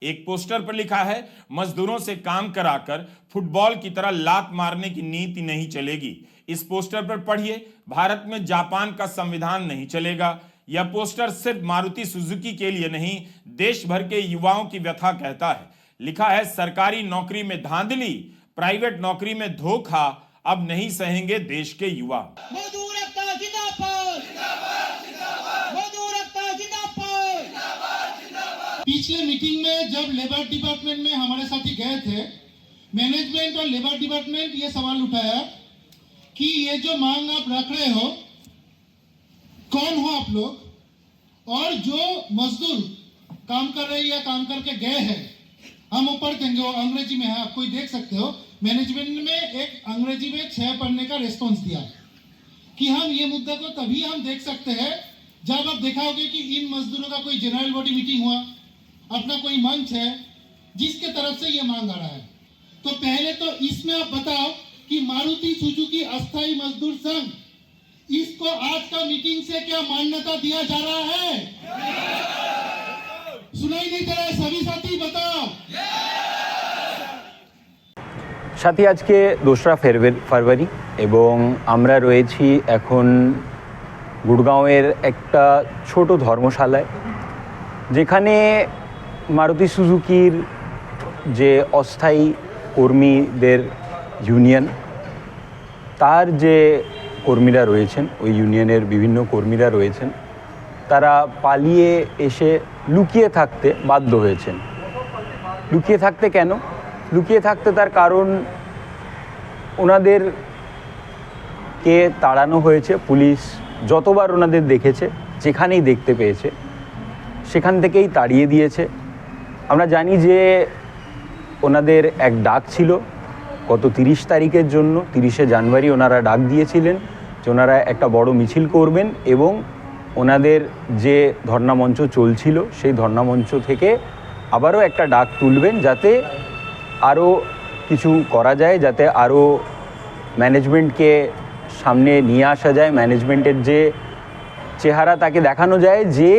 एक पोस्टर पर लिखा है, मजदूरों से काम कराकर फुटबॉल की तरह लात मारने की नीति नहीं चलेगी। इस पोस्टर पर पढ़िए, भारत में जापान का संविधान नहीं चलेगा। यह पोस्टर सिर्फ मारुति सुजुकी के लिए नहीं, देश भर के युवाओं की व्यथा कहता है। लिखा है, सरकारी नौकरी में धांधली, प्राइवेट नौकरी में धोखा, अब नहीं सहेंगे देश के युवा। पिछले मीटिंग में जब लेबर डिपार्टमेंट में हमारे साथी गए थे, मैनेजमेंट और लेबर डिपार्टमेंट ये सवाल उठाया कि ये जो मांग आप रख रहे हो, कौन हो आप लोग, और जो मजदूर काम कर रहे या काम करके गए हैं, हम ऊपर देंगे, वो अंग्रेजी में है, आप कोई देख सकते हो। मैनेजमेंट में एक अंग्रेजी में 6 पढ़ने का रिस्पॉन्स दिया कि हम ये मुद्दा को तभी हम देख सकते हैं जब आप देखा होगा कि इन मजदूरों का कोई जनरल बॉडी मीटिंग हुआ, अपना कोई मंच है जिसके तरफ से ये मांग आ रहा है। तो पहले तो इसमें आप बताओ कि मारुति सुजुकी अस्थायी मजदूर संघ, इसको आज का मीटिंग से क्या मान्यता दिया जा रहा है? सुनाई नहीं दे रहा है, सभी साथी बताओ। সাথী আজকে 2রা ফেব্রুয়ারি এবং আমরা রয়েছি এখন গুড়গাঁওয়ের একটা ছোট ধর্মশালায়, যেখানে মারুতি সুজুকির যে অস্থায়ী কর্মীদের ইউনিয়ন, তার যে কর্মীরা রয়েছেন, ওই ইউনিয়নের বিভিন্ন কর্মীরা রয়েছেন, তারা পালিয়ে এসে লুকিয়ে থাকতে বাধ্য হয়েছেন। লুকিয়ে থাকতে কেন? লুকিয়ে থাকতে তার কারণ, ওনাদেরকে তাড়ানো হয়েছে। পুলিশ যতবার ওনাদের দেখেছে, যেখানেই দেখতে পেয়েছে, সেখান থেকেই তাড়িয়ে দিয়েছে। আমরা জানি যে ওনাদের এক ডাক ছিল গত 30 তারিখের জন্য। 30শে জানুয়ারি ওনারা ডাক দিয়েছিলেন যে ওনারা একটা বড় মিছিল করবেন এবং ওনাদের যে ধর্নামঞ্চ চলছিল সেই ধর্নামঞ্চ থেকে আবারও একটা ডাক তুলবেন, যাতে আরও কিছু করা যায়, যাতে আরও ম্যানেজমেন্টকে সামনে নিয়ে আসা যায়, ম্যানেজমেন্টের যে চেহারা তাকে দেখানো যায় যে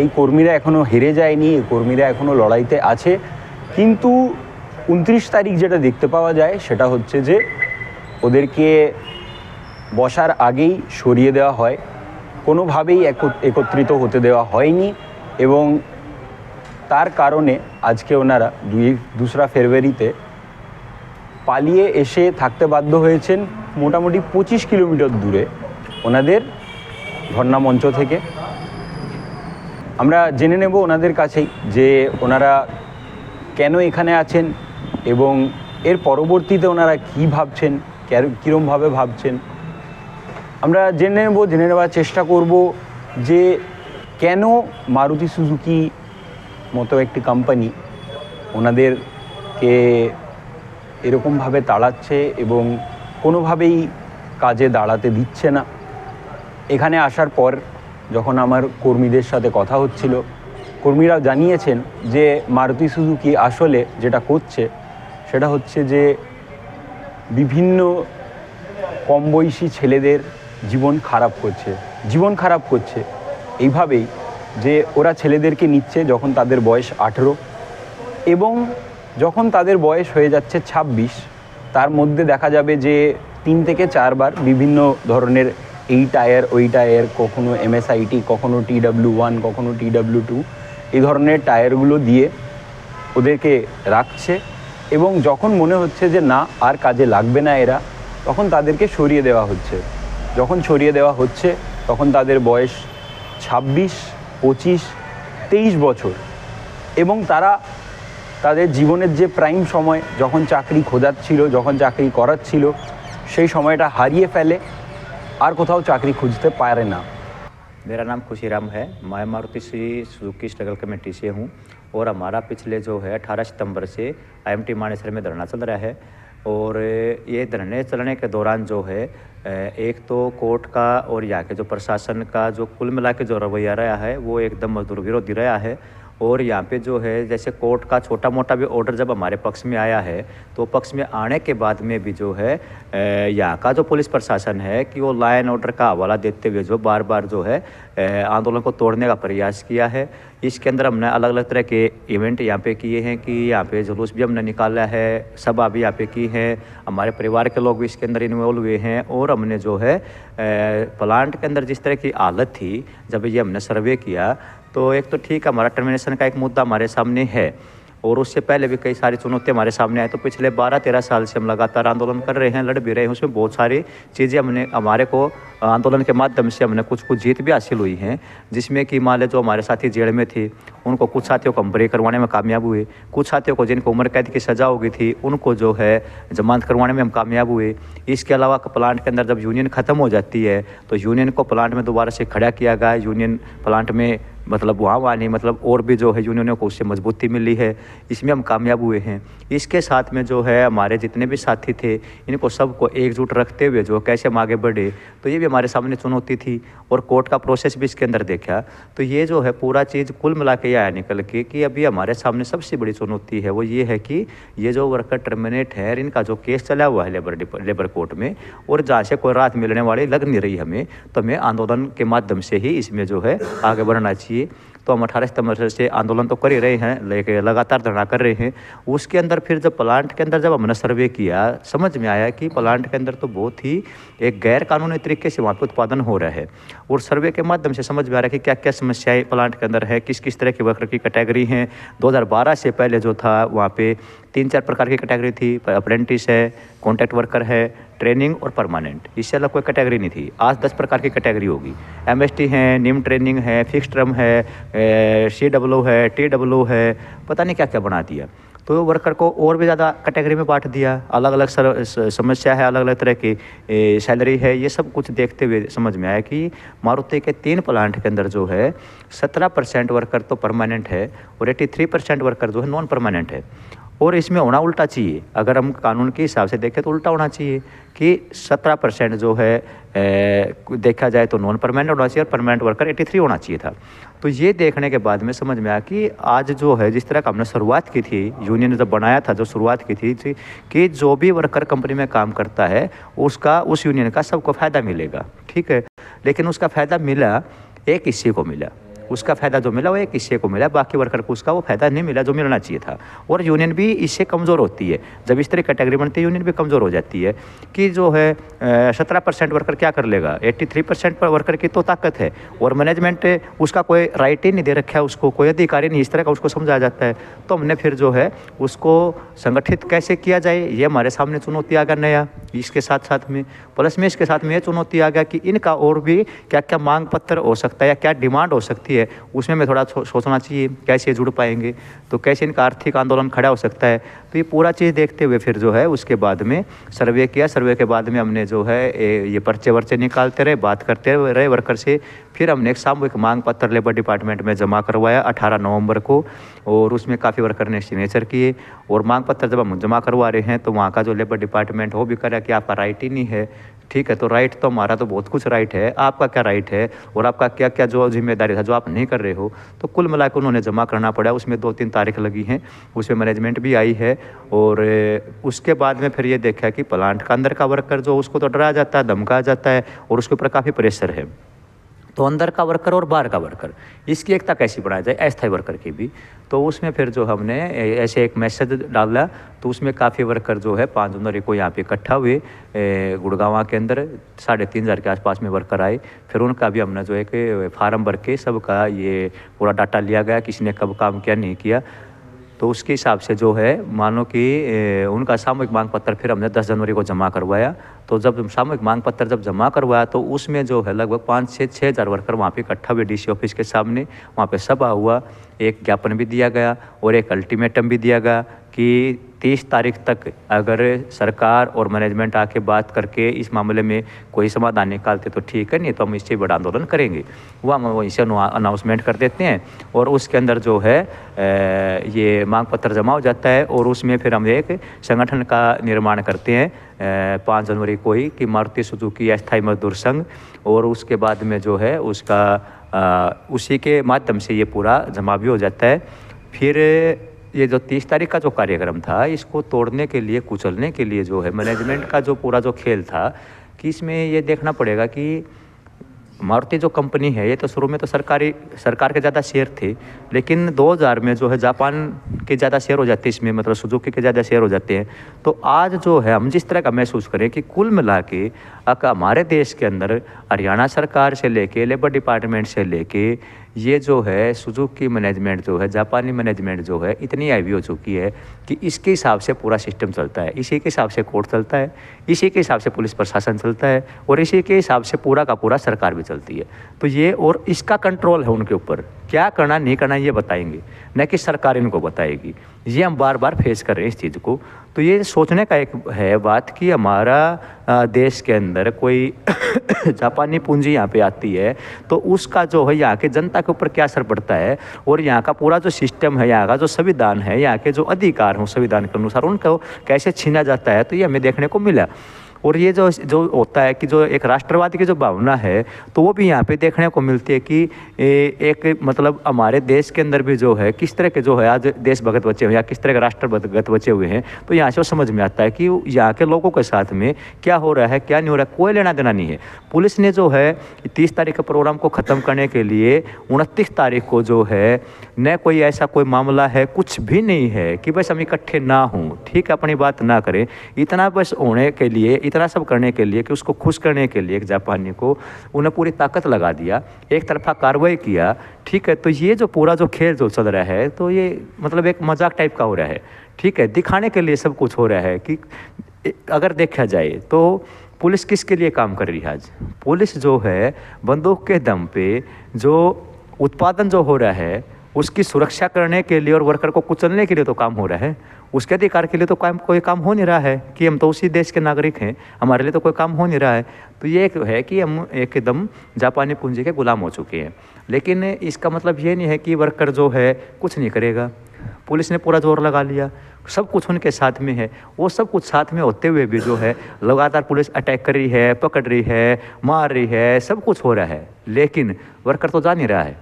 এই কর্মীরা এখনও হেরে যায়নি, এই কর্মীরা এখনও লড়াইতে আছে। কিন্তু 29 তারিখ যেটা দেখতে পাওয়া যায় সেটা হচ্ছে যে ওদেরকে বসার আগেই সরিয়ে দেওয়া হয়, কোনোভাবেই একত্রিত হতে দেওয়া হয়নি এবং তার কারণে আজকে ওনারা 2রা ফেব্রুয়ারিতে পালিয়ে এসে থাকতে বাধ্য হয়েছেন মোটামুটি 25 কিলোমিটার দূরে ওনাদের ধর্নামঞ্চ থেকে। আমরা জেনে নেব ওনাদের কাছেই যে ওনারা কেন এখানে আছেন এবং এর পরবর্তীতে ওনারা কী ভাবছেন, কীরমভাবে ভাবছেন। আমরা জেনে নেওয়ার চেষ্টা করব যে কেন মারুতি সুজুকি মতো একটি কোম্পানি ওনাদেরকে এরকমভাবে তাড়াচ্ছে এবং কোনোভাবেই কাজে দাঁড়াতে দিচ্ছে না। এখানে আসার পর যখন আমার কর্মীদের সাথে কথা হচ্ছিল, কর্মীরাও জানিয়েছেন যে মারুতি সুজুকি আসলে যেটা করছে সেটা হচ্ছে যে বিভিন্ন কম বয়সী ছেলেদের জীবন খারাপ করছে এইভাবেই যে ওরা ছেলেদেরকে নিচ্ছে যখন তাদের বয়স 18 এবং যখন তাদের বয়স হয়ে যাচ্ছে 26, তার মধ্যে দেখা যাবে যে 3 থেকে 4 বার বিভিন্ন ধরনের এই টায়ার ওই টায়ার, কখনো MSIT, কখনো TW1, কখনো TW2, এই ধরনের টায়ারগুলো দিয়ে ওদেরকে রাখছে এবং যখন মনে হচ্ছে যে না আর কাজে লাগবে না এরা, তখন তাদেরকে সরিয়ে দেওয়া হচ্ছে। যখন সরিয়ে দেওয়া হচ্ছে তখন তাদের বয়স 26, 25, 23 বছর এবং তারা তাদের জীবনের যে প্রাইম সময়, যখন চাকরি খোঁজাচ্ছিল, যখন চাকরি করাচ্ছিল, সেই সময়টা হারিয়ে ফেলে, আর কোথাও চাকরি খুঁজতে পারে না। मेरा नाम खुशीराम है, मैं मारुति सुजुकी स्ट्रगल कमेटी से हूँ और हमारा पिछले जो है 18 सितंबर से IMT मानेसर में धरना चल रहा है। और ये धरने चलने के दौरान जो है एक तो कोर्ट का और यहाँ के जो प्रशासन का जो कुल मिला के जो रवैया रहा है वो एकदम मजदूर विरोधी रहा है। और यहाँ पे जो है जैसे कोर्ट का छोटा मोटा भी ऑर्डर जब हमारे पक्ष में आया है तो पक्ष में आने के बाद में भी जो है यहाँ का जो पुलिस प्रशासन है कि वो लॉ एंड ऑर्डर का हवाला देते हुए जो बार बार जो है आंदोलन को तोड़ने का प्रयास किया है। इसके अंदर हमने अलग अलग तरह के इवेंट यहाँ पे किए हैं कि यहाँ पे जुलूस भी हमने निकाला है, सभा भी यहाँ पे की है, हमारे परिवार के लोग भी इसके अंदर इन्वॉल्व हुए हैं। और हमने जो है प्लांट के अंदर जिस तरह की हालत थी जब ये हमने सर्वे किया तो एक तो ठीक हमारा टर्मिनेशन का एक मुद्दा हमारे सामने है और उससे पहले भी कई सारी चुनौतियां हमारे सामने आई। तो पिछले 12-13 साल से हम लगातार आंदोलन कर रहे हैं, लड़ भी रहे हैं। उसमें बहुत सारी चीज़ें हमारे को आंदोलन के माध्यम से हमने कुछ जीत भी हासिल हुई हैं, जिसमें कि मान लें जो हमारे साथी जेल में थे उनको कुछ साथियों को हम ब्रेक करवाने में कामयाब हुए, कुछ साथियों को जिनको उम्र कैद की सज़ा हो गई थी उनको जो है जमानत करवाने में हम कामयाब हुए। इसके अलावा प्लांट के अंदर जब यूनियन ख़त्म हो जाती है तो यूनियन को प्लांट में दोबारा से खड़ा किया गया। यूनियन प्लांट में मतलब वहाँ नहीं मतलब और भी जो है यूनियनों को उससे मजबूती मिली है, इसमें हम कामयाब हुए हैं। इसके साथ में जो है हमारे जितने भी साथी थे इनको सबको एकजुट रखते हुए जो कैसे हम आगे बढ़े तो ये भी हमारे सामने चुनौती थी और कोर्ट का प्रोसेस भी इसके अंदर देखा। तो ये जो है पूरा चीज़ कुल मिला के आया निकल के कि अभी हमारे सामने सबसे बड़ी चुनौती है वो ये है कि ये जो वर्कर टर्मिनेट है इनका जो केस चला हुआ है लेबर कोर्ट में और जहाँ से कोई राहत मिलने वाली लग नहीं रही हमें, तो हमें आंदोलन के माध्यम से ही इसमें जो है आगे बढ़ना चाहिए। तो हम 18 सितंबर से आंदोलन तो कर ही रहे हैं, लेकिन लगातार धरना कर रहे हैं। उसके अंदर फिर जब प्लांट के अंदर जब हमने सर्वे किया समझ में आया कि प्लांट के अंदर तो बहुत ही एक गैर कानूनी तरीके से वहाँ पे उत्पादन हो रहा है और सर्वे के माध्यम से समझ में आ रहा है कि क्या क्या समस्याएं प्लांट के अंदर है, किस किस तरह के वर्कर की कैटेगरी हैं। 2012 से पहले जो था वहाँ पे 3-4 प्रकार की कैटेगरी थी, अप्रेंटिस है, कॉन्ट्रैक्ट वर्कर है, ट्रेनिंग और परमानेंट, इससे अलग कोई कैटेगरी नहीं थी। आज 10 प्रकार की कैटेगरी होगी, एमएसटी है, निम ट्रेनिंग है, फिक्स टर्म है, CWO है, TWO है, पता नहीं क्या क्या बना दिया। तो वर्कर को और भी ज़्यादा कैटेगरी में बांट दिया, अलग अलग समस्या है, अलग अलग तरह की सैलरी है। ये सब कुछ देखते हुए समझ में आया कि मारुति के 3 प्लांट के अंदर जो है 17% वर्कर तो परमानेंट है और 83% वर्कर जो है नॉन परमानेंट है। और इसमें होना उल्टा चाहिए, अगर हम कानून के हिसाब से देखें तो उल्टा होना चाहिए कि 17% जो है देखा जाए तो नॉन परमानेंट होना चाहिए और परमानेंट वर्कर 83 होना चाहिए था। तो ये देखने के बाद में समझ में आया कि आज जो है जिस तरह का हमने शुरुआत की थी, यूनियन ने जब बनाया था जो शुरुआत की थी कि जो भी वर्कर कंपनी में काम करता है उसका उस यूनियन का सबको फ़ायदा मिलेगा, ठीक है। लेकिन उसका फ़ायदा मिला एक हिस्से को मिला, उसका फ़ायदा जो मिला वो एक हिस्से को मिला, बाकी वर्कर को उसका वो फ़ायदा नहीं मिला जो मिलना चाहिए था। और यूनियन भी इससे कमज़ोर होती है, जब इस तरह कैटेगरी बनती है यूनियन भी कमज़ोर हो जाती है कि जो है 17% वर्कर क्या कर लेगा, 83% वर्कर की तो ताकत है और मैनेजमेंट उसका कोई राइट ही नहीं दे रखा है, उसको कोई अधिकारी नहीं इस तरह का उसको समझाया जाता है। तो हमने फिर जो है उसको संगठित कैसे किया जाए ये हमारे सामने चुनौती आ गया नया। इसके साथ साथ में प्लस में इसके साथ में ये चुनौती आ गया कि इनका और भी क्या क्या मांग पत्र हो सकता है या क्या डिमांड हो सकती है उसमें मैं थोड़ा सोचना चाहिए, कैसे जुड़ पाएंगे, तो कैसे इनका आर्थिक आंदोलन खड़ा हो सकता है। तो ये पूरा चीज़ देखते हुए फिर जो है उसके बाद में सर्वे किया। सर्वे के बाद में हमने जो है ये पर्चे वर्चे निकालते रहे, बात करते रहे वर्कर से। फिर हमने एक सामूहिक मांग पत्र लेबर डिपार्टमेंट में जमा करवाया 18 नवंबर को और उसमें काफ़ी वर्कर ने सिग्नेचर किए। और मांग पत्र जब हम जमा करवा रहे हैं तो वहाँ का जो लेबर डिपार्टमेंट वो भी करा कि आपका राइट ही नहीं है, ठीक है। तो राइट तो हमारा तो बहुत कुछ राइट है, आपका क्या राइट है और आपका क्या क्या जो जिम्मेदारी था जो आप नहीं कर रहे हो। तो कुल मिलाकर उन्होंने जमा करना पड़ा, उसमें 2-3 तारीख लगी हैं, उसमें मैनेजमेंट भी आई है। और उसके बाद में फिर ये देखा कि प्लांट का अंदर का वर्कर जो उसको तो डराया जाता है, धमकाया जाता है और उसके ऊपर काफ़ी प्रेशर है। तो अंदर का वर्कर और बाहर का वर्कर इसकी एकता कैसी बढ़ाई जाए, अस्थायी वर्कर की भी। तो उसमें फिर जो हमने ऐसे एक मैसेज डाला तो उसमें काफ़ी वर्कर जो है 5 जनवरी को यहाँ पे इकट्ठा हुए गुड़गांव के अंदर 3,500 के आसपास में वर्कर आए। फिर उनका भी हमने जो एक फार्म भर के सबका ये पूरा डाटा लिया गया, किसने कब काम किया नहीं किया। तो उसके हिसाब से जो है मानो कि उनका सामूहिक मांग पत्र फिर हमने 10 जनवरी को जमा करवाया। तो जब सामूहिक मांग पत्र जब जमा करवाया तो उसमें जो है लगभग 5 से 6 हज़ार वर्कर वहाँ पे इकट्ठा हुए डीसी ऑफिस के सामने। वहाँ पे सभा हुआ, एक ज्ञापन भी दिया गया और एक अल्टीमेटम भी दिया गया कि 30 तारीख तक अगर सरकार और मैनेजमेंट आके बात करके इस मामले में कोई समाधान निकालते तो ठीक है, नहीं तो हम इससे बड़ा आंदोलन करेंगे। वो हम वहीं से अनाउंसमेंट कर देते हैं और उसके अंदर जो है ये मांग पत्र जमा हो जाता है और उसमें फिर हम एक संगठन का निर्माण करते हैं 5 जनवरी को ही कि मारुति सुजुकी अस्थायी मजदूर संघ। और उसके बाद में जो है उसका उसी के माध्यम से ये पूरा जमा भी हो जाता है। फिर ये जो 30 तारीख का जो कार्यक्रम था, इसको तोड़ने के लिए, कुचलने के लिए जो है मैनेजमेंट का जो पूरा जो खेल था कि इसमें ये देखना पड़ेगा कि मारुति जो कंपनी है ये तो शुरू में तो सरकार के ज़्यादा शेयर थे, लेकिन 2000 में जो है जापान के ज़्यादा शेयर हो जाते हैं इसमें, मतलब सुजुकी के ज़्यादा शेयर हो जाते हैं। तो आज जो है हम जिस तरह का महसूस करें कि कुल मिला के हमारे देश के अंदर हरियाणा सरकार से लेके, लेबर डिपार्टमेंट से लेके, ये जो है सुजुकी मैनेजमेंट जो है, जापानी मैनेजमेंट जो है, इतनी हैवी हो चुकी है कि इसके हिसाब से पूरा सिस्टम चलता है, इसी के हिसाब से कोर्ट चलता है, इसी के हिसाब से पुलिस प्रशासन चलता है और इसी के हिसाब से पूरा का पूरा सरकार भी चलती है। तो ये और इसका कंट्रोल है उनके ऊपर, क्या करना नहीं करना ये बताएंगे, न कि सरकार इनको बताएगी। ये हम बार बार फेस कर रहे हैं इस चीज़ को। तो ये सोचने का एक है बात कि हमारा देश के अंदर कोई जापानी पूंजी यहाँ पे आती है तो उसका जो है यहाँ के जनता के ऊपर क्या असर पड़ता है, और यहाँ का पूरा जो सिस्टम है, यहाँ का जो संविधान है, यहाँ के जो अधिकार हैं संविधान के अनुसार उनको कैसे छीना जाता है। तो ये हमें देखने को मिला। और ये जो होता है कि जो एक राष्ट्रवाद की जो भावना है तो वो भी यहाँ पे देखने को मिलती है कि एक मतलब हमारे देश के अंदर भी जो है किस तरह के जो है आज देशभक्त बचे हुए हैं या किस तरह के राष्ट्रभक्त बचे हुए हैं। तो यहाँ से वो समझ में आता है कि यहाँ के लोगों के साथ में क्या हो रहा है, क्या नहीं हो रहा है, कोई लेना देना नहीं है। पुलिस ने जो है 30 तारीख के प्रोग्राम को ख़त्म करने के लिए 29 तारीख को जो है न कोई ऐसा कोई मामला है, कुछ भी नहीं है कि बस हम इकट्ठे ना हों, ठीक है, अपनी बात ना करें, इतना बस होने के लिए, इतना सब करने के लिए कि उसको खुश करने के लिए एक जापानी को उन्हें पूरी ताकत लगा दिया, एक तरफा कार्रवाई किया, ठीक है। तो ये जो पूरा जो खेल जो चल रहा है तो ये मतलब एक मजाक टाइप का हो रहा है, ठीक है, दिखाने के लिए सब कुछ हो रहा है। कि अगर देखा जाए तो पुलिस किसके लिए काम कर रही है आज? पुलिस जो है बंदूक के दम पे जो उत्पादन जो हो रहा है उसकी सुरक्षा करने के लिए और वर्कर को कुचलने के लिए तो काम हो रहा है, उसके अधिकार के लिए तो कोई काम हो नहीं रहा है कि हम तो उसी देश के नागरिक हैं, हमारे लिए तो कोई काम हो नहीं रहा है। तो ये एक है कि हम एकदम जापानी पूंजी के गुलाम हो चुके हैं। लेकिन इसका मतलब ये नहीं है कि वर्कर जो है कुछ नहीं करेगा। पुलिस ने पूरा जोर लगा लिया, सब कुछ उनके साथ में है, वो सब कुछ साथ में होते हुए भी जो है लगातार पुलिस अटैक कर रही है, पकड़ रही है, मार रही है, सब कुछ हो रहा है, लेकिन वर्कर तो जा नहीं रहा है,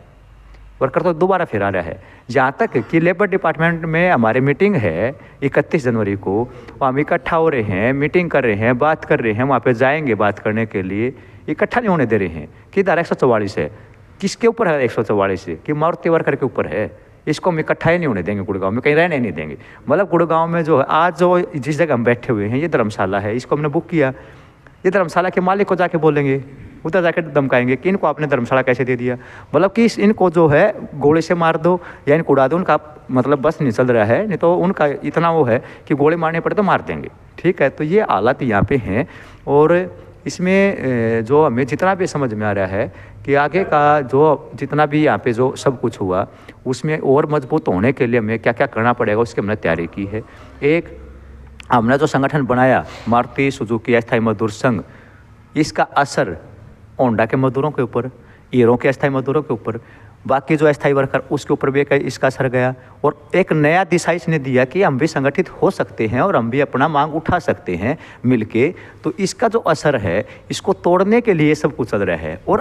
वर्कर तो दोबारा फिर आ रहा है। जहाँ तक कि लेबर डिपार्टमेंट में हमारी मीटिंग है 31 जनवरी को, हम इकट्ठा हो रहे हैं, मीटिंग कर रहे हैं, बात कर रहे हैं, वहाँ पे जाएंगे बात करने के लिए, इकट्ठा नहीं होने दे रहे हैं। कि धारा 144 है, किसके ऊपर है 144 से? कि मारुति वर्कर के ऊपर है। इसको हम इकट्ठा ही नहीं होने देंगे, गुड़गांव में कहीं रहने नहीं देंगे। मतलब गुड़गांव में जो है आज जो जिस जगह हम बैठे हुए हैं ये धर्मशाला है, इसको हमने बुक किया, ये धर्मशाला के मालिक को जाके बोलेंगे, उधर जाके धमकाएंगे कि इनको आपने धर्मशाला कैसे दे दिया। मतलब कि इनको जो है गोले से मार दो या इनको उड़ा दो, उनका मतलब बस नहीं चल रहा है, नहीं तो उनका इतना वो है कि गोले मारने पड़े तो मार देंगे, ठीक है। तो ये हालात यहाँ पे हैं। और इसमें जो हमें जितना भी समझ में आ रहा है कि आगे का जो जितना भी यहाँ पे जो सब कुछ हुआ उसमें और मजबूत होने के लिए हमें क्या क्या करना पड़ेगा उसकी हमने तैयारी की है। एक, हमने जो संगठन बनाया मारुति सुजुकी अस्थायी मजदूर संघ, इसका असर होंडा के मजदूरों के ऊपर, हीरो के अस्थायी मजदूरों के ऊपर, बाकी जो अस्थायी वर्कर उसके ऊपर भी इसका असर गया। और एक नया दिशा इसने दिया कि हम भी संगठित हो सकते हैं और हम भी अपना मांग उठा सकते हैं मिलके। तो इसका जो असर है इसको तोड़ने के लिए सब कुछ चल रहा है। और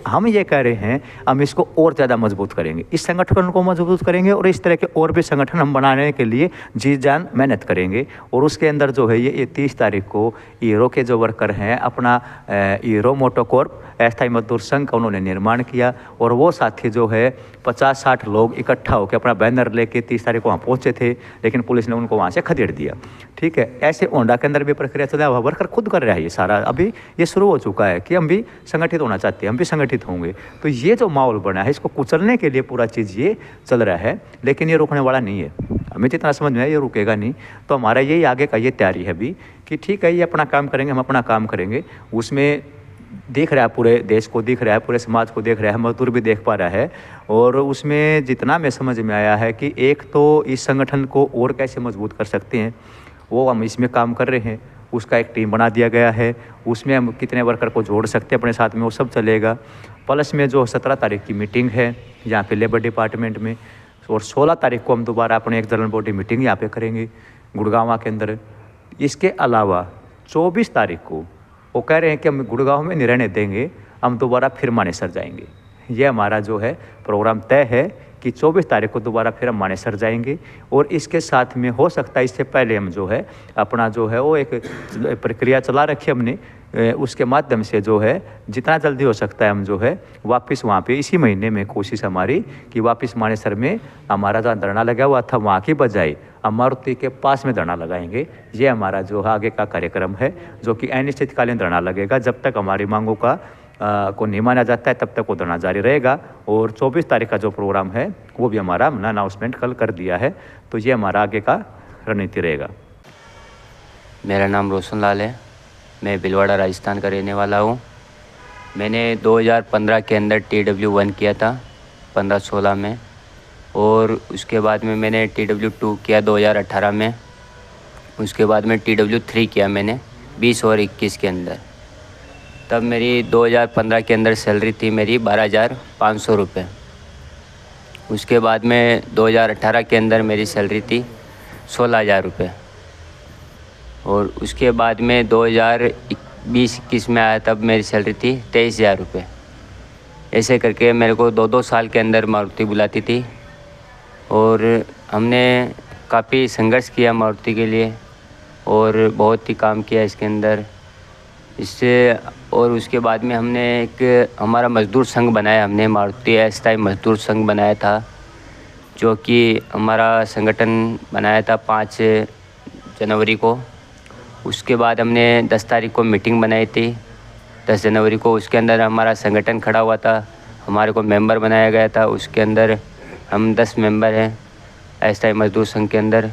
हम ये कह रहे हैं हम इसको और ज़्यादा मजबूत करेंगे, इस संगठन को मजबूत करेंगे और इस तरह के और भी संगठन हम बनाने के लिए जी जान मेहनत करेंगे। और उसके अंदर जो है ये 30 तारीख को हीरो के जो वर्कर हैं अपना हीरो मोटोकॉर्प अस्थायी मजदूर संघ का उन्होंने निर्माण किया और वो साथी जो है 50-60 लोग इकट्ठा होकर अपना बैनर लेके 30 तारीख को वहाँ पहुँचे थे, लेकिन पुलिस ने उनको वहाँ से खदेड़ दिया, ठीक है। ऐसे होंडा के अंदर भी प्रक्रिया चल रहा है, वर्कर खुद कर रहा है ये सारा। अभी ये शुरू हो चुका है कि हम भी संगठित होना चाहते हैं, हम भी संगठित होंगे। तो ये जो माहौल बना है इसको कुचलने के लिए पूरा चीज़ ये चल रहा है, लेकिन ये रुकने वाला नहीं है। हमें जितना समझ में है ये रुकेगा नहीं। तो हमारा यही आगे का ये तैयारी है अभी कि ठीक है ये अपना काम करेंगे, हम अपना काम करेंगे। उसमें दिख रहा है, पूरे देश को दिख रहा है, पूरे समाज को देख रहा है, मजदूर भी देख पा रहा है। और उसमें जितना मैं समझ में आया है कि एक तो इस संगठन को और कैसे मजबूत कर सकते हैं वो हम इसमें काम कर रहे हैं। उसका एक टीम बना दिया गया है, उसमें हम कितने वर्कर को जोड़ सकते हैं अपने साथ में वो सब चलेगा। प्लस में जो 17 तारीख की मीटिंग है यहाँ पे लेबर डिपार्टमेंट में, और 16 तारीख को हम दोबारा अपने एक जनरल बॉडी मीटिंग यहाँ पे करेंगे गुड़गांव के अंदर। इसके अलावा 24 तारीख को वो कह रहे हैं कि हम गुड़गांव में नहीं रहने देंगे, हम दोबारा फिर मानेसर जाएंगे। ये हमारा जो है प्रोग्राम तय है कि 24 तारीख को दोबारा फिर हम मानेसर जाएंगे। और इसके साथ में हो सकता है इससे पहले हम जो है अपना जो है वो एक प्रक्रिया चला रखी हमने, उसके माध्यम से जो है जितना जल्दी हो सकता है हम जो है वापस वहाँ पे इसी महीने में कोशिश हमारी कि वापस मानेसर में हमारा जहाँ धरना लगा हुआ था वहाँ की बजाय हम मारुति के पास में धरना लगाएंगे। ये हमारा जो आगे का कार्यक्रम है, जो कि अनिश्चितकालीन धरना लगेगा। जब तक हमारी मांगों का को नहीं माना जाता है तब तक वो धरना जारी रहेगा। और 24 तारीख का जो प्रोग्राम है वो भी हमारा हमने अनाउंसमेंट कल कर दिया है। तो ये हमारा आगे का रणनीति रहेगा। मेरा नाम रोशन लाल है, मैं भिलवाड़ा राजस्थान का रहने वाला हूँ। मैंने 2015 के अंदर TW1 किया था 15-16 में, और उसके बाद में मैंने TW2 किया 2018 में। उसके बाद में TW3 किया मैंने 20 और 21 के अंदर। तब मेरी 2015 के अंदर सैलरी थी मेरी 12,500 रुपये। उसके बाद में 2018 के अंदर मेरी सैलरी थी 16,000 रुपये। और उसके बाद में 2020-21 में आया तब मेरी सैलरी थी 23,000 रुपये। ऐसे करके मेरे को 2-2 साल के अंदर मारुति बुलाती थी, और हमने काफ़ी संघर्ष किया मारुति के लिए और बहुत ही काम किया इसके अंदर इससे। और उसके बाद में हमने एक हमारा मज़दूर संघ बनाया, हमने मारुति अस्थायी मज़दूर संघ बनाया था, जो कि हमारा संगठन बनाया था 5 जनवरी को। उसके बाद हमने 10 तारीख को मीटिंग बनाई थी 10 जनवरी को। उसके अंदर हमारा संगठन खड़ा हुआ था, हमारे को मेंबर बनाया गया था। उसके अंदर हम 10 मेंबर हैं अस्थायी मजदूर संघ के अंदर।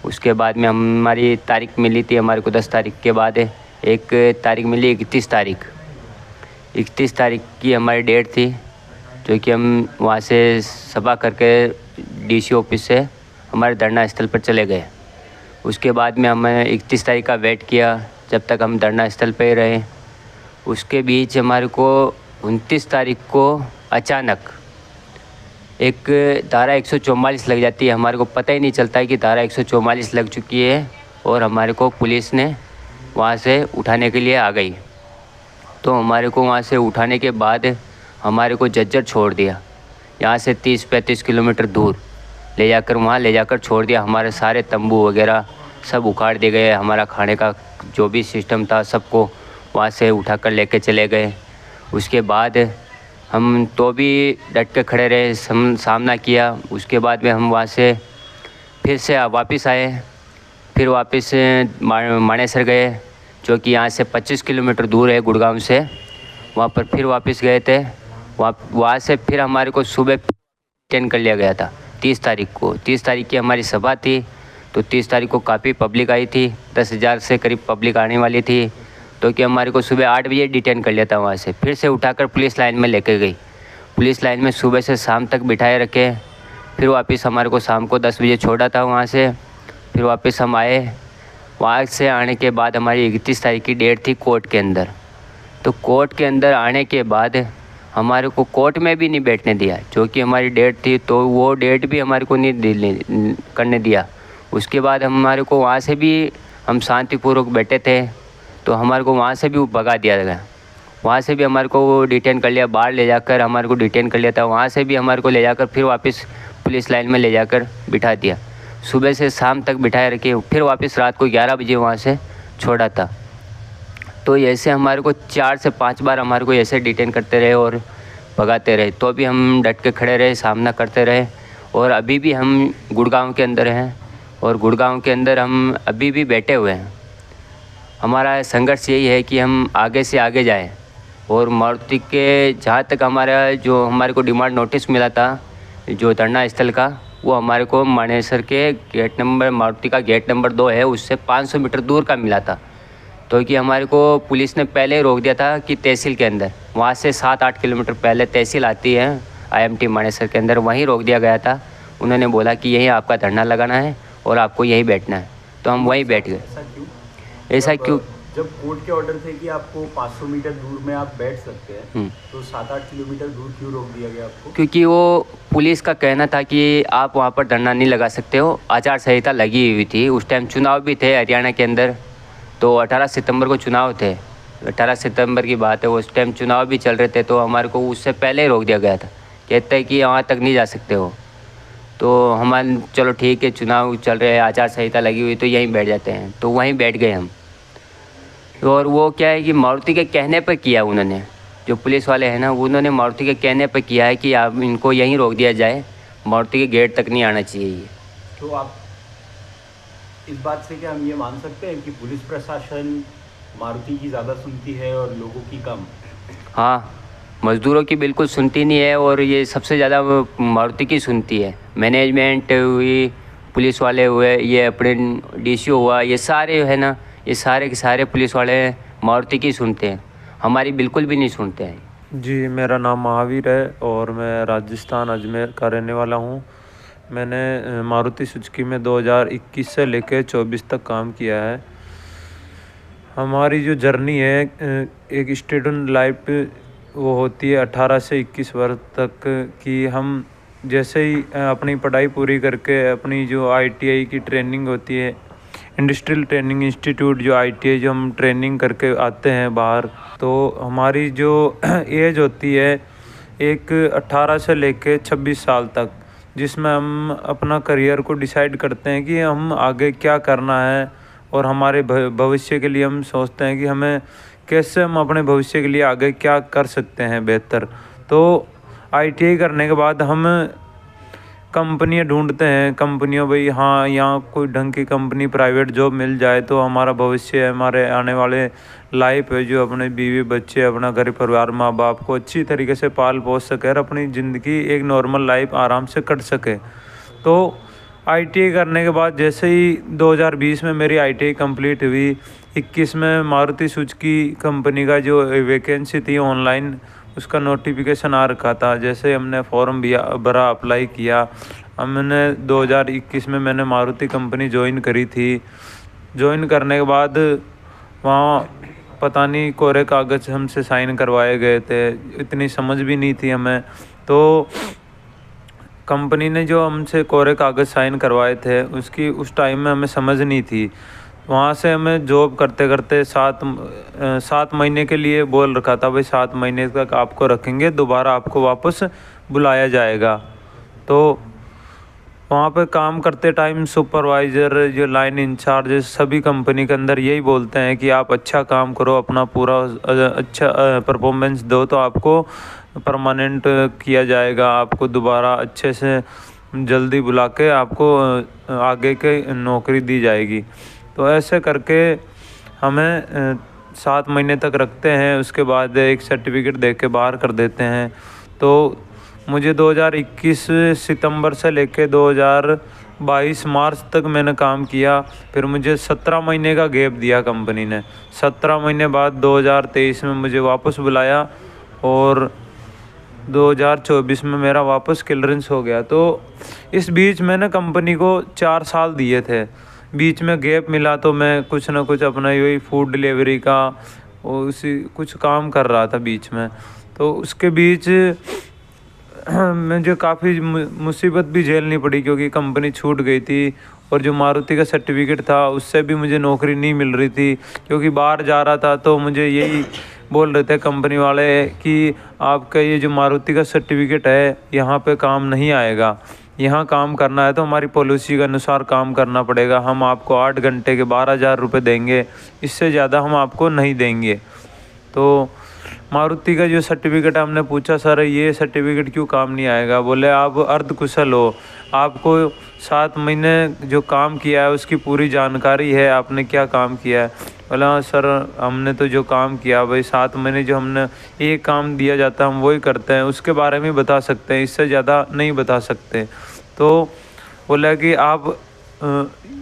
उसके बाद में हमारी तारीख मिली थी हमारे को 10 तारीख के बाद एक तारीख मिली 31 तारीख। 31 तारीख की हमारी डेट थी, जो कि हम वहाँ से सभा करके DC ऑफिस से हमारे धरना स्थल पर चले गए। उसके बाद में हमने 31 तारीख का वेट किया जब तक हम धरना स्थल पर ही रहे। उसके बीच हमारे को 29 तारीख को अचानक एक धारा 144 लग जाती है। हमारे को पता ही नहीं चलता है कि धारा 144 लग चुकी है, और हमारे को पुलिस ने वहाँ से उठाने के लिए आ गई। तो हमारे को वहाँ से उठाने के बाद हमारे को जज्जर छोड़ दिया, यहाँ से 30-35 किलोमीटर दूर ले जाकर छोड़ दिया। हमारे सारे तंबू वगैरह सब उखाड़ दिए गए, हमारा खाने का जो भी सिस्टम था सबको वहाँ से उठाकर लेके चले गए। उसके बाद हम तो भी डट के खड़े रहे, सामना किया। उसके बाद में हम वहाँ से फिर से वापस आए, फिर वापस मानेसर गए, जो कि यहाँ से 25 किलोमीटर दूर है गुड़गांव से। वहाँ पर फिर वापस गए थे। वहाँ से फिर हमारे को सुबह डिटेन कर लिया गया था 30 तारीख को। 30 तारीख की हमारी सभा थी, तो 30 तारीख को काफ़ी पब्लिक आई थी, 10,000 से करीब पब्लिक आने वाली थी। तो कि हमारे को सुबह 8 बजे डिटेन कर लिया था। वहाँ से फिर से उठाकर पुलिस लाइन में लेके गई। पुलिस लाइन में सुबह से शाम तक बिठाए रखे। फिर वापस हमारे को शाम को 10 बजे छोड़ा था वहाँ से। फिर वापस हम आए। वहाँ से आने के बाद हमारी 31 तारीख की डेट थी कोर्ट के अंदर। तो कोर्ट के अंदर आने के बाद हमारे को कोर्ट में भी नहीं बैठने दिया, जो कि हमारी डेट थी, तो वो डेट भी हमारे को नहीं करने दिया। उसके बाद हमारे को वहाँ से भी हम शांतिपूर्वक बैठे थे, तो हमारे को वहाँ से भी भगा दिया गया। वहाँ से भी हमारे को डिटेन कर लिया, बाहर ले जाकर हमारे को डिटेन कर लिया था। वहाँ से भी हमारे को ले जाकर फिर वापस पुलिस लाइन में ले जाकर बिठा दिया। सुबह से शाम तक बिठाए रखे, फिर वापस रात को 11 बजे वहाँ से छोड़ा था। तो ऐसे हमारे को 4 से 5 बार हमारे को ऐसे डिटेन करते रहे और भगाते रहे, तो भी हम डट के खड़े रहे, सामना करते रहे। और अभी भी हम गुड़गांव के अंदर हैं, और गुड़गांव के अंदर हम अभी भी बैठे हुए हैं। हमारा संघर्ष यही है कि हम आगे से आगे जाएं, और मारुति के जहाँ तक हमारे को डिमांड नोटिस मिला था जो धरना स्थल का, वो हमारे को मानेसर के मारुति का गेट नंबर 2 है, उससे 500 मीटर दूर का मिला था। तो कि हमारे को पुलिस ने पहले ही रोक दिया था कि तहसील के अंदर, वहाँ से 7-8 किलोमीटर पहले तहसील आती है IMT मानेसर के अंदर, वहीं रोक दिया गया था। उन्होंने बोला कि यहीं आपका धरना लगाना है और आपको यहीं बैठना है, तो हम वहीं बैठ गए। ऐसा क्यों? जब कोर्ट के ऑर्डर थे कि आपको 500 मीटर दूर में आप बैठ सकते हैं, तो 7-8 किलोमीटर दूर क्यों रोक दिया गया आपको? क्योंकि वो पुलिस का कहना था कि आप वहाँ पर धरना नहीं लगा सकते हो, आचार संहिता लगी हुई थी। उस टाइम चुनाव भी थे हरियाणा के अंदर, तो 18 सितंबर को चुनाव थे, 18 सितंबर की बात है, उस टाइम चुनाव भी चल रहे थे, तो हमारे को उससे पहले ही रोक दिया गया था, कहते हैं कि वहाँ तक नहीं जा सकते हो। तो हमारे चलो ठीक है, चुनाव चल रहे हैं, आचार संहिता लगी हुई, तो यहीं बैठ जाते हैं, तो वहीं बैठ गए हम। और वो क्या है कि मारुति के कहने पर किया उन्होंने, जो पुलिस वाले हैं ना, उन्होंने मारुति के कहने पर किया है कि आप इनको यहीं रोक दिया जाए, मारुति के गेट तक नहीं आना चाहिए ये। तो आप इस बात से क्या हम ये मान सकते हैं कि पुलिस प्रशासन मारुति की ज़्यादा सुनती है और लोगों की कम? हाँ, मज़दूरों की बिल्कुल सुनती नहीं है, और ये सबसे ज़्यादा मारुति की सुनती है। मैनेजमेंट हुई, पुलिस वाले हुए, ये अपने डीसीओ हुआ, ये सारे है ना, ये सारे के सारे पुलिस वाले मारुति की सुनते हैं, हमारी बिल्कुल भी नहीं सुनते हैं। जी, मेरा नाम महावीर है और मैं राजस्थान अजमेर का रहने वाला हूँ। मैंने मारुति सुजुकी में 2021 से लेकर 24 तक काम किया है। हमारी जो जर्नी है एक स्टूडेंट लाइफ वो होती है 18 से 21 वर्ष तक कि हम जैसे ही अपनी पढ़ाई पूरी करके अपनी जो ITI की ट्रेनिंग होती है, इंडस्ट्रियल ट्रेनिंग इंस्टीट्यूट जो ITI जो हम ट्रेनिंग करके आते हैं बाहर, तो हमारी जो एज होती है एक 18 से लेके 26 साल तक, जिसमें हम अपना करियर को डिसाइड करते हैं कि हम आगे क्या करना है और हमारे भविष्य के लिए हम सोचते हैं कि हमें कैसे हम अपने भविष्य के लिए आगे क्या कर सकते हैं बेहतर। तो ITI करने के बाद हम कंपनियां ढूंढते हैं, कंपनियों भाई हाँ यहाँ कोई ढंग की कंपनी प्राइवेट जॉब मिल जाए तो हमारा भविष्य है, हमारे आने वाले लाइफ है, जो अपने बीवी बच्चे अपना घर परिवार माँ बाप को अच्छी तरीके से पाल पोस सके और अपनी ज़िंदगी एक नॉर्मल लाइफ आराम से कट सके। तो ITI करने के बाद जैसे ही 2020 में मेरी ITI कंप्लीट हुई, 21 में मारुति सुजुकी कंपनी का जो वैकेंसी थी ऑनलाइन, उसका नोटिफिकेशन आ रखा था। जैसे हमने फॉर्म भरा, अप्लाई किया, हमने 2021 में मैंने मारुति कंपनी ज्वाइन करी थी। ज्वाइन करने के बाद वहाँ पता नहीं कोरे कागज़ हमसे साइन करवाए गए थे, इतनी समझ भी नहीं थी हमें। तो कंपनी ने जो हमसे कोरे कागज़ साइन करवाए थे उसकी उस टाइम में हमें समझ नहीं थी। वहाँ से हमें जॉब करते करते 7 महीने के लिए बोल रखा था, भाई 7 महीने तक आपको रखेंगे, दोबारा आपको वापस बुलाया जाएगा। तो वहाँ पे काम करते टाइम सुपरवाइज़र जो लाइन इंचार्ज सभी कंपनी के अंदर यही बोलते हैं कि आप अच्छा काम करो, अपना पूरा अच्छा परफॉर्मेंस दो तो आपको परमानेंट किया जाएगा, आपको दोबारा अच्छे से जल्दी बुला के आपको आगे के नौकरी दी जाएगी। तो ऐसे करके हमें 7 महीने तक रखते हैं, उसके बाद एक सर्टिफिकेट दे के बाहर कर देते हैं। तो मुझे 2021 सितंबर से लेके 2022 मार्च तक मैंने काम किया। फिर मुझे 17 महीने का गैप दिया कंपनी ने। 17 महीने बाद 2023 में मुझे वापस बुलाया और 2024 में मेरा वापस क्लियरेंस हो गया। तो इस बीच मैंने कंपनी को 4 साल दिए थे, बीच में गैप मिला तो मैं कुछ ना कुछ अपना यही फूड डिलीवरी का उसी कुछ काम कर रहा था बीच में। तो उसके बीच मुझे काफ़ी मुसीबत भी झेलनी पड़ी क्योंकि कंपनी छूट गई थी और जो मारुति का सर्टिफिकेट था उससे भी मुझे नौकरी नहीं मिल रही थी क्योंकि बाहर जा रहा था। तो मुझे यही बोल रहे थे कंपनी वाले कि आपका ये जो मारुति का सर्टिफिकेट है यहाँ पे काम नहीं आएगा, यहाँ काम करना है तो हमारी पॉलिसी के अनुसार काम करना पड़ेगा, हम आपको 8 घंटे के 12,000 रुपये देंगे, इससे ज़्यादा हम आपको नहीं देंगे। तो मारुति का जो सर्टिफिकेट है, हमने पूछा सर ये सर्टिफिकेट क्यों काम नहीं आएगा? बोले आप अर्ध कुशल हो, आपको 7 महीने जो काम किया है उसकी पूरी जानकारी है, आपने क्या काम किया है? बोला सर हमने तो जो काम किया भाई 7 महीने जो हमने एक काम दिया जाता है हम वही करते हैं, उसके बारे में बता सकते हैं, इससे ज़्यादा नहीं बता सकते। तो बोला कि आप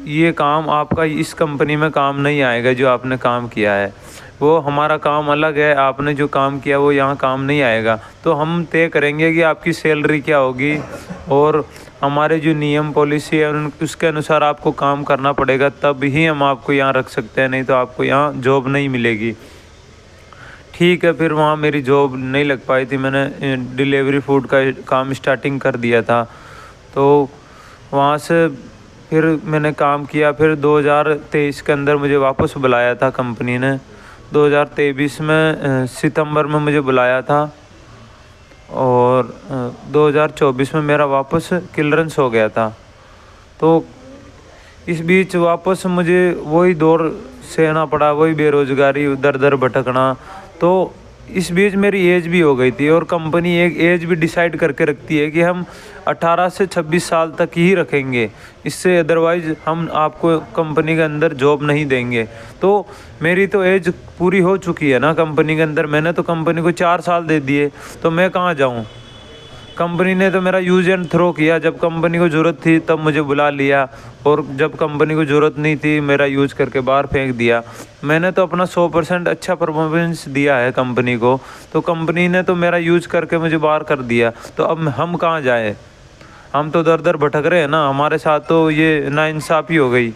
ये काम आपका इस कंपनी में काम नहीं आएगा जो आपने काम किया है, वो हमारा काम अलग है, आपने जो काम किया वो यहाँ काम नहीं आएगा। तो हम तय करेंगे कि आपकी सैलरी क्या होगी और हमारे जो नियम पॉलिसी है उसके अनुसार आपको काम करना पड़ेगा, तब ही हम आपको यहाँ रख सकते हैं, नहीं तो आपको यहाँ जॉब नहीं मिलेगी। ठीक है, फिर वहाँ मेरी जॉब नहीं लग पाई थी, मैंने डिलीवरी फूड का काम स्टार्टिंग कर दिया था। तो वहाँ से फिर मैंने काम किया, फिर 2023 के अंदर मुझे वापस बुलाया था कंपनी ने। 2023 में सितंबर में मुझे बुलाया था और 2024 में मेरा वापस क्लियरेंस हो गया था। तो इस बीच वापस मुझे वही दौर सहना पड़ा, वही बेरोजगारी, दर दर भटकना। तो इस बीच मेरी एज भी हो गई थी और कंपनी एक एज भी डिसाइड करके रखती है कि हम 18 से 26 साल तक ही रखेंगे, इससे अदरवाइज हम आपको कंपनी के अंदर जॉब नहीं देंगे। तो मेरी तो एज पूरी हो चुकी है ना कंपनी के अंदर, मैंने तो कंपनी को 4 साल दे दिए, तो मैं कहाँ जाऊँ। कंपनी ने तो मेरा यूज एंड थ्रो किया, जब कंपनी को ज़रूरत थी तब मुझे बुला लिया और जब कंपनी को ज़रूरत नहीं थी मेरा यूज करके बाहर फेंक दिया। मैंने तो अपना 100% अच्छा परफॉर्मेंस दिया है कंपनी को, तो कंपनी ने तो मेरा यूज करके मुझे बाहर कर दिया। तो अब हम कहाँ जाए, हम तो दर दर भटक रहे हैं ना, हमारे साथ तो ये नाइंसाफ़ी हो गई।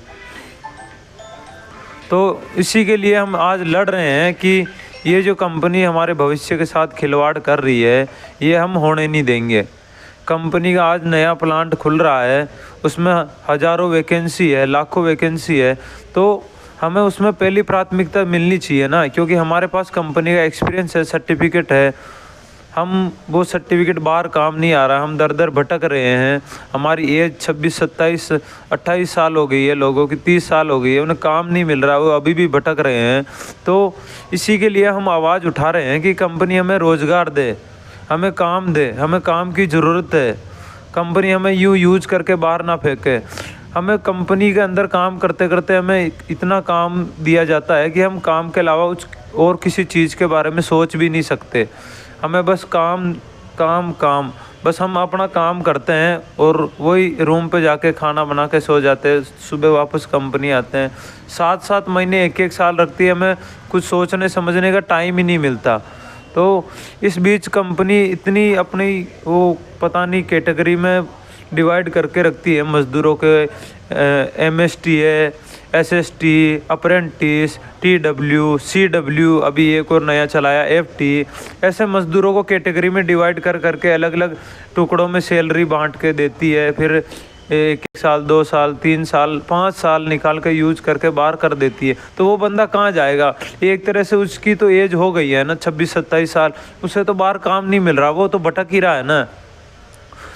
तो इसी के लिए हम आज लड़ रहे हैं कि ये जो कंपनी हमारे भविष्य के साथ खिलवाड़ कर रही है ये हम होने नहीं देंगे। कंपनी का आज नया प्लांट खुल रहा है, उसमें हज़ारों वैकेंसी है, लाखों वैकेंसी है, तो हमें उसमें पहली प्राथमिकता मिलनी चाहिए ना, क्योंकि हमारे पास कंपनी का एक्सपीरियंस है, सर्टिफिकेट है। हम वो सर्टिफिकेट बाहर काम नहीं आ रहा, हम दर दर भटक रहे हैं। हमारी एज 26, 27, 28 साल हो गई है, लोगों की 30 साल हो गई है, उन्हें काम नहीं मिल रहा, वो अभी भी भटक रहे हैं। तो इसी के लिए हम आवाज़ उठा रहे हैं कि कंपनी हमें रोज़गार दे, हमें काम दे, हमें काम की ज़रूरत है। कंपनी हमें यूँ यूज करके बाहर ना फेंके। हमें कंपनी के अंदर काम करते करते हमें इतना काम दिया जाता है कि हम काम के अलावा और किसी चीज़ के बारे में सोच भी नहीं सकते। हमें बस काम काम काम, बस हम अपना काम करते हैं और वही रूम पे जाके खाना बना के सो जाते हैं, सुबह वापस कंपनी आते हैं। 7-7 महीने, 1-1 साल रखती है, हमें कुछ सोचने समझने का टाइम ही नहीं मिलता। तो इस बीच कंपनी इतनी अपनी वो पता नहीं कैटेगरी में डिवाइड करके रखती है मज़दूरों के, MST है, SST, अप्रेंटिस, TW, CW, अभी एक और नया चलाया FT। ऐसे मज़दूरों को कैटेगरी में डिवाइड कर करके अलग अलग टुकड़ों में सैलरी बांट के देती है। फिर 1 साल, 2 साल, 3 साल, 5 साल निकाल के यूज करके बाहर कर देती है। तो वो बंदा कहाँ जाएगा? एक तरह से उसकी तो एज हो गई है ना, 26-27 साल, उसे तो बाहर काम नहीं मिल रहा, वो तो भटक ही रहा है ना।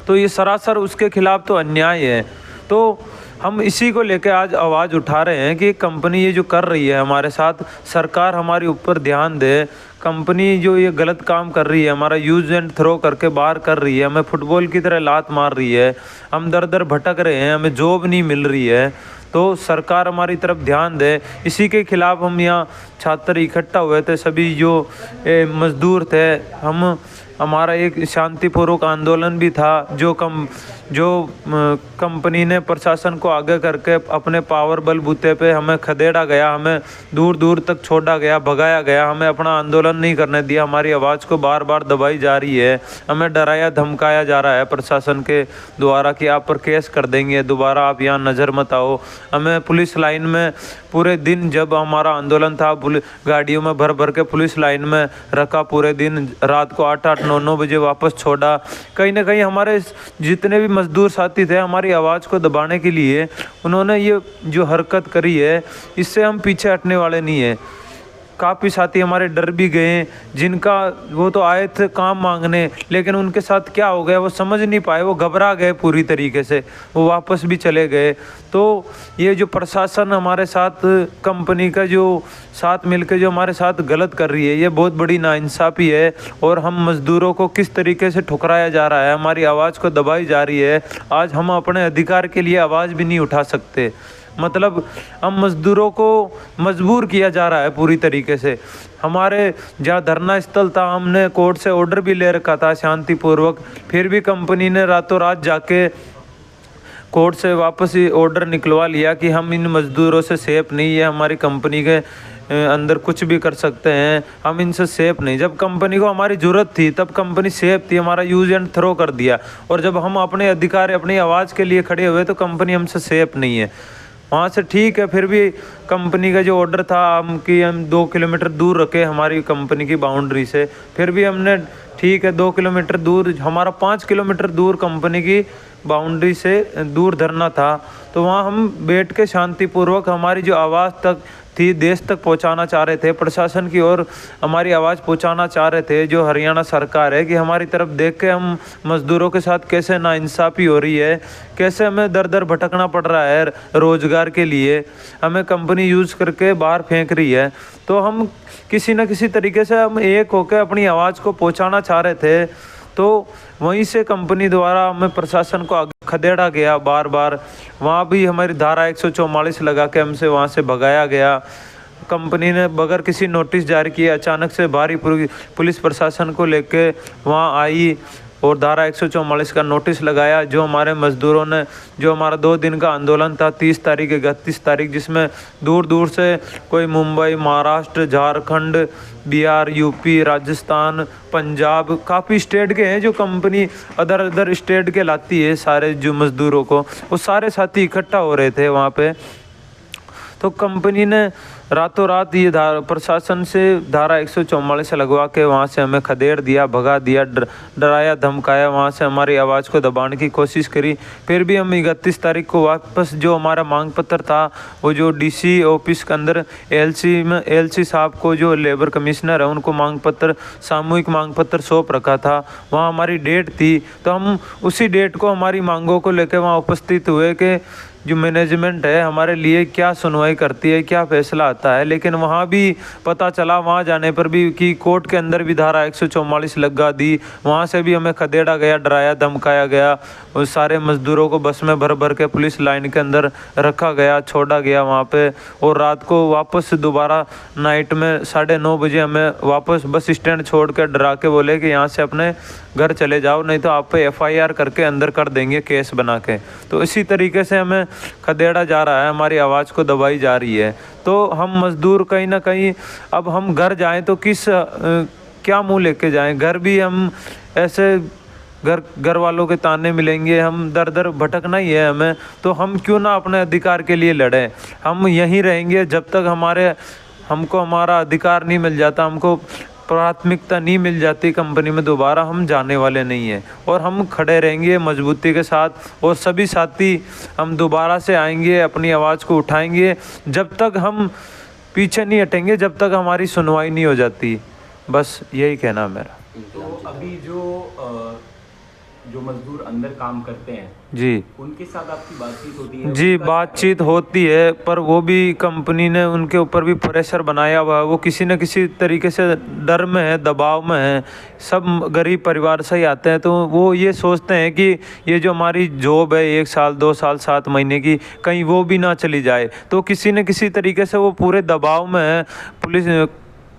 तो ये सरासर उसके खिलाफ तो अन्याय है। तो हम इसी को लेकर आज आवाज़ उठा रहे हैं कि कंपनी ये जो कर रही है हमारे साथ, सरकार हमारे ऊपर ध्यान दे। कंपनी जो ये गलत काम कर रही है, हमारा यूज एंड थ्रो करके बाहर कर रही है, हमें फुटबॉल की तरह लात मार रही है, हम दर दर भटक रहे हैं, हमें जॉब नहीं मिल रही है। तो सरकार हमारी तरफ ध्यान दे। इसी के खिलाफ हम यहाँ छात्र इकट्ठा हुए थे, सभी जो मज़दूर थे। हमारा एक शांतिपूर्वक आंदोलन भी था, जो कंपनी ने प्रशासन को आगे करके अपने पावर बलबूते पे हमें खदेड़ा गया, हमें दूर दूर तक छोड़ा गया, भगाया गया, हमें अपना आंदोलन नहीं करने दिया, हमारी आवाज़ को बार बार दबाई जा रही है, हमें डराया धमकाया जा रहा है प्रशासन के द्वारा कि आप पर केस कर देंगे, दोबारा आप यहाँ नज़र मत आओ। हमें पुलिस लाइन में पूरे दिन, जब हमारा आंदोलन था, गाड़ियों में भर भर के पुलिस लाइन में रखा, पूरे दिन, रात को 8-8, 9-9 बजे वापस छोड़ा। कहीं ना कहीं हमारे जितने भी मजदूर साथी थे, हमारी आवाज़ को दबाने के लिए उन्होंने ये जो हरकत करी है, इससे हम पीछे हटने वाले नहीं हैं। काफ़ी साथी हमारे डर भी गए, जिनका वो तो आए थे काम मांगने, लेकिन उनके साथ क्या हो गया वो समझ नहीं पाए, वो घबरा गए पूरी तरीके से, वो वापस भी चले गए। तो ये जो प्रशासन हमारे साथ, कंपनी का जो साथ मिलकर जो हमारे साथ गलत कर रही है, ये बहुत बड़ी नाइंसाफ़ी है। और हम मज़दूरों को किस तरीके से ठुकराया जा रहा है, हमारी आवाज़ को दबाई जा रही है। आज हम अपने अधिकार के लिए आवाज़ भी नहीं उठा सकते, मतलब हम मज़दूरों को मजबूर किया जा रहा है पूरी तरीके से। हमारे जहाँ धरना स्थल था, हमने कोर्ट से ऑर्डर भी ले रखा था शांतिपूर्वक, फिर भी कंपनी ने रातों रात जाके कोर्ट से वापस ही ऑर्डर निकलवा लिया कि हम इन मज़दूरों से सेफ नहीं है, हमारी कंपनी के अंदर कुछ भी कर सकते हैं, हम इनसे सेफ नहीं। जब कंपनी को हमारी ज़रूरत थी तब कंपनी सेफ थी, हमारा यूज एंड थ्रो कर दिया। और जब हम अपने अधिकार, अपनी आवाज़ के लिए खड़े हुए तो कंपनी हमसे सेफ नहीं है। वहाँ से ठीक है, फिर भी कंपनी का जो ऑर्डर था हम 2 किलोमीटर दूर रखे हमारी कंपनी की बाउंड्री से, फिर भी हमने ठीक है 2 किलोमीटर दूर, हमारा 5 किलोमीटर दूर कंपनी की बाउंड्री से दूर धरना था, तो वहाँ हम बैठ के शांतिपूर्वक हमारी जो आवाज़ तक थी देश तक पहुंचाना चाह रहे थे, प्रशासन की ओर हमारी आवाज़ पहुंचाना चाह रहे थे जो हरियाणा सरकार है, कि हमारी तरफ देख के हम मज़दूरों के साथ कैसे नाइंसाफ़ी हो रही है, कैसे हमें दर दर भटकना पड़ रहा है रोज़गार के लिए, हमें कंपनी यूज़ करके बाहर फेंक रही है। तो हम किसी न किसी तरीके से हम एक होकर अपनी आवाज़ को पहुंचाना चाह रहे थे। तो वहीं से कंपनी द्वारा हमें प्रशासन को खदेड़ा गया बार बार। वहाँ भी हमारी धारा 144 लगा के हमसे वहाँ से भगाया गया। कंपनी ने बगैर किसी नोटिस जारी किए अचानक से भारी पुलिस प्रशासन को लेके वहाँ आई और धारा 144 का नोटिस लगाया। जो हमारे मज़दूरों ने, जो हमारा 2 दिन का आंदोलन था 30 तारीख 31 तारीख, जिसमें दूर दूर से कोई मुंबई, महाराष्ट्र, झारखंड, बिहार, यूपी, राजस्थान, पंजाब, काफ़ी स्टेट के हैं जो कंपनी अदर स्टेट के लाती है सारे जो मज़दूरों को, वो सारे साथी इकट्ठा हो रहे थे वहाँ पे। तो कंपनी ने रातों रात ये प्रशासन से धारा 144 लगवा के वहाँ से हमें खदेड़ दिया, भगा दिया, डराया धमकाया, वहाँ से हमारी आवाज़ को दबाने की कोशिश करी। फिर भी हम 31 तारीख को वापस जो हमारा मांग पत्र था वो जो डीसी ऑफिस के अंदर एलसी साहब को, जो लेबर कमिश्नर है, उनको मांग पत्र, सामूहिक मांग पत्र सौंप रखा था। वहाँ हमारी डेट थी तो हम उसी डेट को हमारी मांगों को लेकर वहाँ उपस्थित हुए कि जो मैनेजमेंट है हमारे लिए क्या सुनवाई करती है, क्या फैसला आता है। लेकिन वहाँ भी पता चला, वहाँ जाने पर भी, कि कोर्ट के अंदर भी धारा 144 लगा दी। वहाँ से भी हमें खदेड़ा गया, डराया धमकाया गया। उस सारे मज़दूरों को बस में भर भर के पुलिस लाइन के अंदर रखा गया, छोड़ा गया वहाँ पे। और रात को वापस दोबारा नाइट में 9:30 बजे हमें वापस बस स्टैंड छोड़ के डरा के बोले कि यहाँ से अपने घर चले जाओ, नहीं तो आप पे FIR करके अंदर कर देंगे केस बना के। तो इसी तरीके से हमें खदेड़ा जा रहा है, हमारी आवाज़ को दबाई जा रही है। तो हम मज़दूर कहीं ना कहीं, अब हम घर जाएं तो क्या मुंह लेके जाएं? घर भी हम ऐसे घर वालों के ताने मिलेंगे, हम दर दर भटकना ही है हमें। तो हम क्यों ना अपने अधिकार के लिए लड़ें? हम यहीं रहेंगे जब तक हमको हमारा अधिकार नहीं मिल जाता, हमको प्राथमिकता नहीं मिल जाती कंपनी में, दोबारा हम जाने वाले नहीं हैं। और हम खड़े रहेंगे मजबूती के साथ, और सभी साथी हम दोबारा से आएंगे, अपनी आवाज़ को उठाएंगे। जब तक हम पीछे नहीं हटेंगे, जब तक हमारी सुनवाई नहीं हो जाती। बस यही कहना मेरा। तो अभी जो मजदूर अंदर काम करते हैं जी, उनके साथ आपकी बातचीत होती है? जी बातचीत होती है, पर वो भी कंपनी ने उनके ऊपर भी प्रेशर बनाया हुआ है। वो किसी न किसी तरीके से डर में है, दबाव में है। सब गरीब परिवार से ही आते हैं, तो वो ये सोचते हैं कि ये जो हमारी जॉब है 1 साल 2 साल 7 महीने की, कहीं वो भी ना चली जाए। तो किसी न किसी तरीके से वो पूरे दबाव में है। पुलिस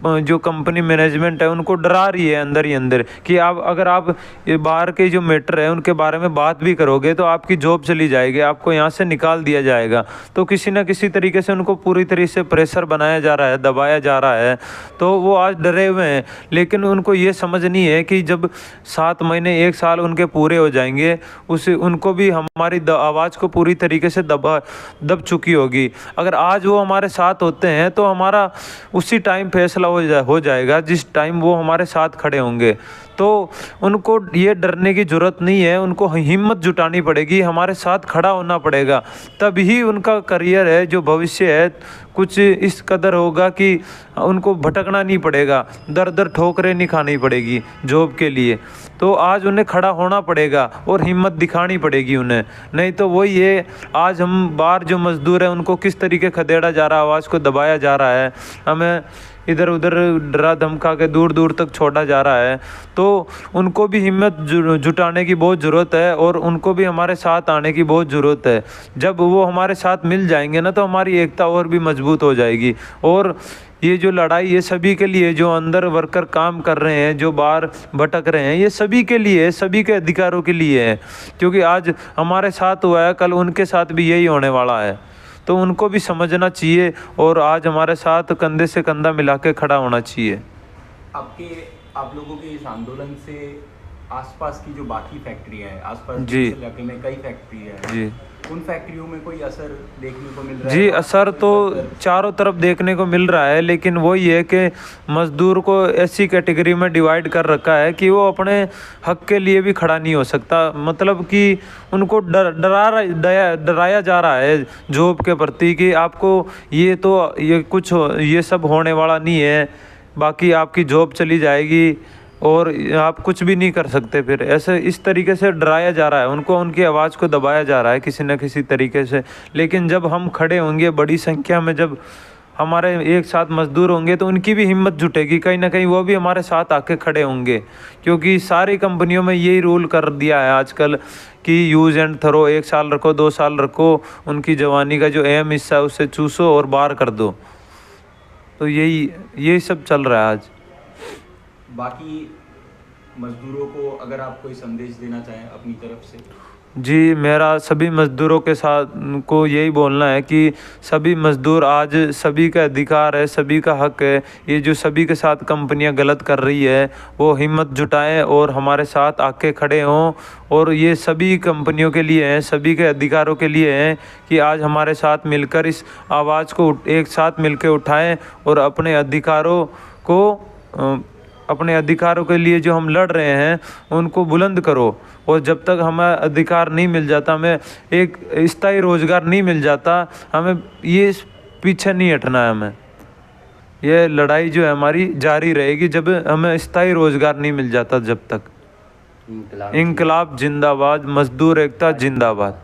जो कंपनी मैनेजमेंट है उनको डरा रही है अंदर ही अंदर कि अगर आप ये बाहर के जो मैटर है उनके बारे में बात भी करोगे तो आपकी जॉब चली जाएगी, आपको यहाँ से निकाल दिया जाएगा। तो किसी न किसी तरीके से उनको पूरी तरीके से प्रेशर बनाया जा रहा है, दबाया जा रहा है। तो वो आज डरे हुए हैं, लेकिन उनको ये समझ नहीं है कि जब 7 महीने 1 साल उनके पूरे हो जाएंगे, उनको भी हमारी आवाज़ को पूरी तरीके से दब चुकी होगी। अगर आज वो हमारे साथ होते हैं तो हमारा उसी टाइम फैसला हो जाएगा जिस टाइम वो हमारे साथ खड़े होंगे। तो उनको ये डरने की ज़रूरत नहीं है, उनको हिम्मत जुटानी पड़ेगी, हमारे साथ खड़ा होना पड़ेगा। तभी उनका करियर है, जो भविष्य है, कुछ इस कदर होगा कि उनको भटकना नहीं पड़ेगा, दर दर ठोकरें नहीं खानी पड़ेगी जॉब के लिए। तो आज उन्हें खड़ा होना पड़ेगा और हिम्मत दिखानी पड़ेगी उन्हें। नहीं तो वही है, आज हम बाहर जो मज़दूर हैं उनको किस तरीके खदेड़ा जा रहा है, आवाज़ को दबाया जा रहा है, हमें इधर उधर डरा धमका के दूर दूर तक छोड़ा जा रहा है। तो उनको भी हिम्मत जुटाने की बहुत ज़रूरत है और उनको भी हमारे साथ आने की बहुत ज़रूरत है। जब वो हमारे साथ मिल जाएंगे ना, तो हमारी एकता और भी मजबूत हो जाएगी। और ये जो लड़ाई ये सभी के लिए, जो अंदर वर्कर काम कर रहे हैं, जो बाहर भटक रहे हैं, ये सभी के लिए, सभी के अधिकारों के लिए है। क्योंकि आज हमारे साथ हुआ है, कल उनके साथ भी यही होने वाला है। तो उनको भी समझना चाहिए और आज हमारे साथ कंधे से कंधा मिला के खड़ा होना चाहिए। आप लोगों के इस आंदोलन से आसपास की जो बाकी फैक्ट्रियाँ हैं, आसपास जी इलाके में कई फैक्ट्री है जी, उन फैक्ट्रियों में कोई असर देखने को मिल रहा है? जी, असर तो चारों तरफ देखने को मिल रहा है, लेकिन वही है कि मज़दूर को ऐसी कैटेगरी में डिवाइड कर रखा है कि वो अपने हक के लिए भी खड़ा नहीं हो सकता। मतलब कि उनको डराया जा रहा है जॉब के प्रति कि आपको ये सब होने वाला नहीं है, बाकी आपकी जॉब चली जाएगी और आप कुछ भी नहीं कर सकते। फिर ऐसे इस तरीके से डराया जा रहा है उनको, उनकी आवाज़ को दबाया जा रहा है किसी न किसी तरीके से। लेकिन जब हम खड़े होंगे बड़ी संख्या में, जब हमारे एक साथ मजदूर होंगे, तो उनकी भी हिम्मत जुटेगी, कहीं ना कहीं वो भी हमारे साथ आके खड़े होंगे। क्योंकि सारी कंपनियों में यही रूल कर दिया है आजकल कि यूज़ एंड थ्रो, 1 साल रखो 2 साल रखो, उनकी जवानी का जो अहम हिस्सा है उससे चूसो और बाहर कर दो। तो यही सब चल रहा है आज। बाकी मजदूरों को अगर आप कोई संदेश देना चाहें अपनी तरफ से? जी, मेरा सभी मज़दूरों के साथ को यही बोलना है कि सभी मज़दूर, आज सभी का अधिकार है, सभी का हक है। ये जो सभी के साथ कंपनियां गलत कर रही है, वो हिम्मत जुटाएं और हमारे साथ आके खड़े हों। और ये सभी कंपनियों के लिए हैं, सभी के अधिकारों के लिए हैं कि आज हमारे साथ मिलकर इस आवाज़ को एक साथ मिलकर उठाएं और अपने अधिकारों के लिए जो हम लड़ रहे हैं उनको बुलंद करो। और जब तक हमें अधिकार नहीं मिल जाता, हमें एक स्थायी रोज़गार नहीं मिल जाता, हमें ये पीछे नहीं हटना है। हमें ये लड़ाई जो है हमारी जारी रहेगी जब हमें स्थायी रोज़गार नहीं मिल जाता। जब तक इंकलाब इंकलाब जिंदाबाद, मजदूर एकता जिंदाबाद।